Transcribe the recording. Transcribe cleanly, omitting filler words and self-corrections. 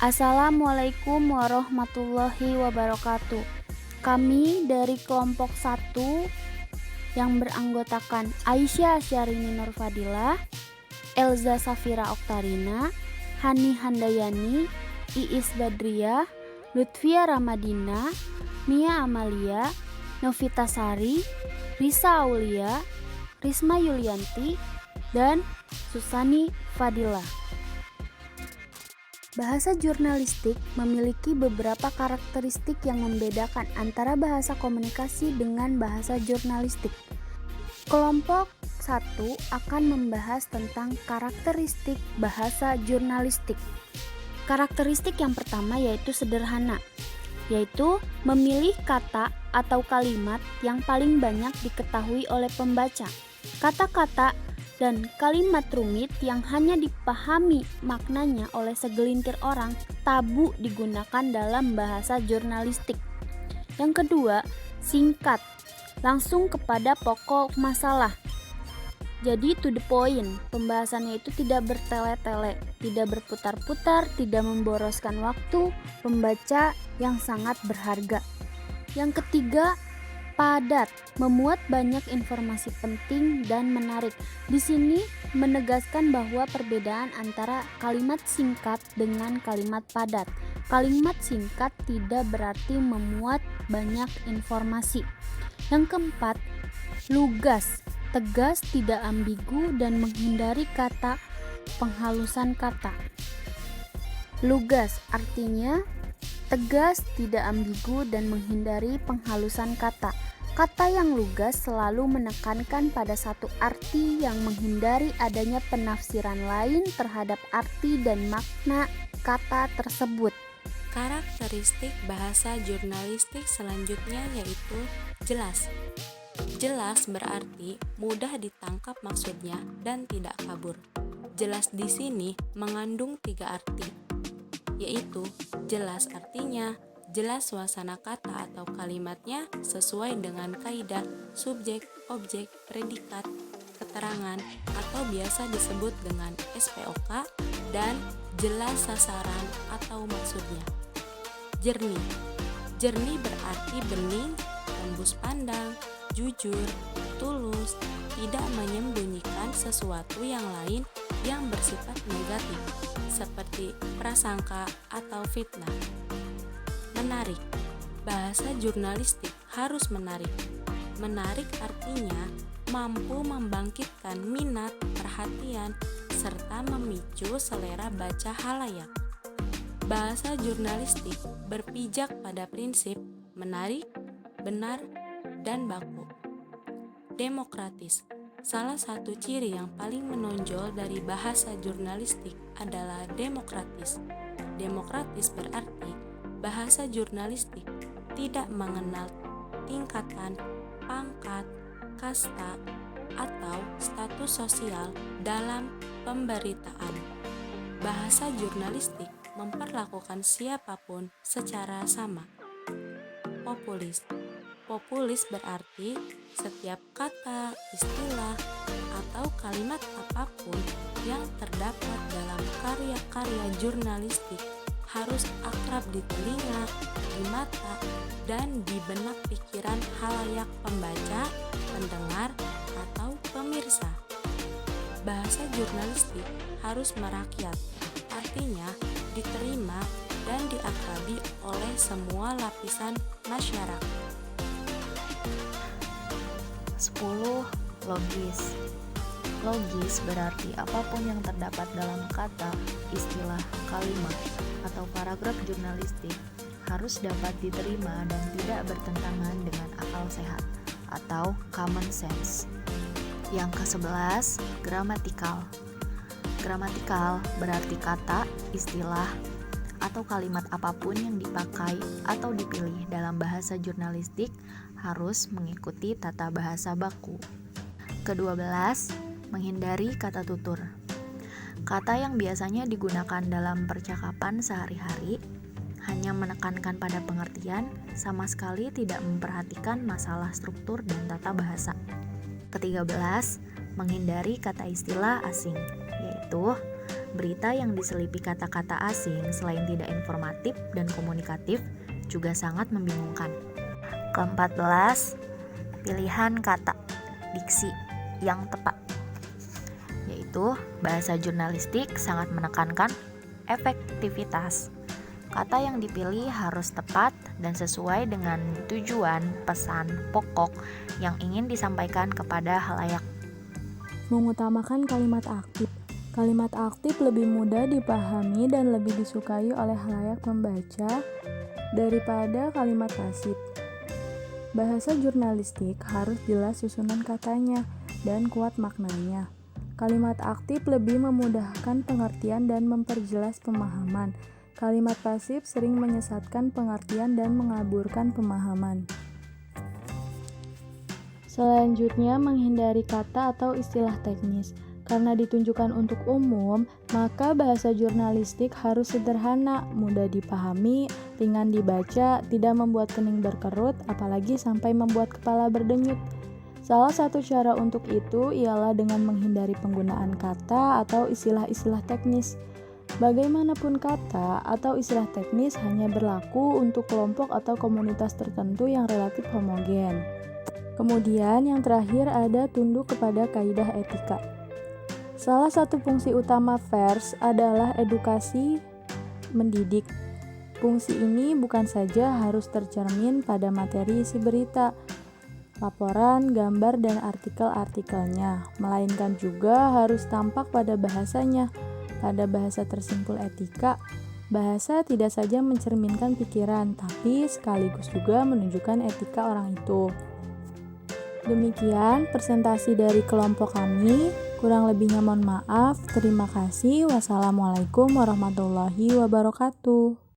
Assalamualaikum warahmatullahi wabarakatuh. Kami dari kelompok 1 yang beranggotakan Aisyah Syahrini Nurfadilah, Elza Safira Oktarina, Hani Handayani, Iis Badriah, Lutfia Ramadina, Mia Amalia, Novita Sari, Risa Aulia, Risma Yulianti, dan Susani Fadilah. Bahasa jurnalistik memiliki beberapa karakteristik yang membedakan antara bahasa komunikasi dengan bahasa jurnalistik. Kelompok 1 akan membahas tentang karakteristik bahasa jurnalistik. Karakteristik yang pertama yaitu sederhana, yaitu memilih kata atau kalimat yang paling banyak diketahui oleh pembaca. Kata-kata dan kalimat rumit yang hanya dipahami maknanya oleh segelintir orang tabu digunakan dalam bahasa jurnalistik. Yang kedua, singkat, langsung kepada pokok masalah. Jadi to the point, pembahasannya itu tidak bertele-tele, tidak berputar-putar, tidak memboroskan waktu pembaca yang sangat berharga. Yang ketiga, padat, memuat banyak informasi penting dan menarik. Di sini menegaskan bahwa perbedaan antara kalimat singkat dengan kalimat padat. Kalimat singkat tidak berarti memuat banyak informasi. Yang keempat, lugas, tegas, tidak ambigu dan menghindari kata penghalusan kata. Lugas artinya tegas, tidak ambigu dan menghindari penghalusan kata. Kata yang lugas selalu menekankan pada satu arti yang menghindari adanya penafsiran lain terhadap arti dan makna kata tersebut. Karakteristik bahasa jurnalistik selanjutnya yaitu jelas. Jelas berarti mudah ditangkap maksudnya dan tidak kabur. Jelas di sini mengandung 3 arti, yaitu jelas artinya, jelas suasana kata atau kalimatnya sesuai dengan kaidah subjek, objek, predikat, keterangan atau biasa disebut dengan SPOK, dan jelas sasaran atau maksudnya. Jernih. Jernih berarti bening, tembus pandang, jujur, tulus, tidak menyembunyikan sesuatu yang lain yang bersifat negatif seperti prasangka atau fitnah. Menarik. Bahasa jurnalistik harus menarik. Menarik artinya mampu membangkitkan minat, perhatian, serta memicu selera baca halayak. Bahasa jurnalistik berpijak pada prinsip menarik, benar, dan baku. Demokratis. Salah satu ciri yang paling menonjol dari bahasa jurnalistik adalah demokratis. Demokratis berarti bahasa jurnalistik tidak mengenal tingkatan, pangkat, kasta, atau status sosial dalam pemberitaan. Bahasa jurnalistik memperlakukan siapapun secara sama. Populis. Populis berarti setiap kata, istilah, atau kalimat apapun yang terdapat dalam karya-karya jurnalistik harus akrab di telinga, di mata, dan di benak pikiran halayak pembaca, pendengar, atau pemirsa. Bahasa jurnalistik harus merakyat, artinya diterima dan diakrabi oleh semua lapisan masyarakat. 10. Logis. Logis berarti apapun yang terdapat dalam kata, istilah, kalimat, atau paragraf jurnalistik harus dapat diterima dan tidak bertentangan dengan akal sehat atau common sense. Yang ke-11, gramatikal. Gramatikal berarti kata, istilah, atau kalimat apapun yang dipakai atau dipilih dalam bahasa jurnalistik harus mengikuti tata bahasa baku. Ke-12, menghindari kata tutur. Kata yang biasanya digunakan dalam percakapan sehari-hari hanya menekankan pada pengertian, sama sekali tidak memperhatikan masalah struktur dan tata bahasa. Ke-13, menghindari kata istilah asing, yaitu Berita yang diselipi kata-kata asing selain tidak informatif dan komunikatif juga sangat membingungkan. Ke-14, pilihan kata, diksi yang tepat. Yaitu bahasa jurnalistik sangat menekankan efektivitas. Kata yang dipilih harus tepat dan sesuai dengan tujuan pesan pokok yang ingin disampaikan kepada halayak. Mengutamakan kalimat aktif. Kalimat aktif lebih mudah dipahami dan lebih disukai oleh halayak membaca daripada kalimat pasif. Bahasa jurnalistik harus jelas susunan katanya dan kuat maknanya. Kalimat aktif lebih memudahkan pengertian dan memperjelas pemahaman. Kalimat pasif sering menyesatkan pengertian dan mengaburkan pemahaman. Selanjutnya, menghindari kata atau istilah teknis. Karena ditunjukkan untuk umum, maka bahasa jurnalistik harus sederhana, mudah dipahami, ringan dibaca, tidak membuat kening berkerut, apalagi sampai membuat kepala berdenyut. Salah satu cara untuk itu ialah dengan menghindari penggunaan kata atau istilah-istilah teknis. Bagaimanapun kata atau istilah teknis hanya berlaku untuk kelompok atau komunitas tertentu yang relatif homogen. Kemudian yang terakhir ada tunduk kepada kaidah etika. Salah satu fungsi utama pers adalah edukasi mendidik. Fungsi ini bukan saja harus tercermin pada materi isi berita, laporan, gambar, dan artikel-artikelnya, melainkan juga harus tampak pada bahasanya. Pada bahasa tersimpul etika, bahasa tidak saja mencerminkan pikiran, tapi sekaligus juga menunjukkan etika orang itu. Demikian presentasi dari kelompok kami. Kurang lebihnya mohon maaf. Terima kasih. Wassalamualaikum warahmatullahi wabarakatuh.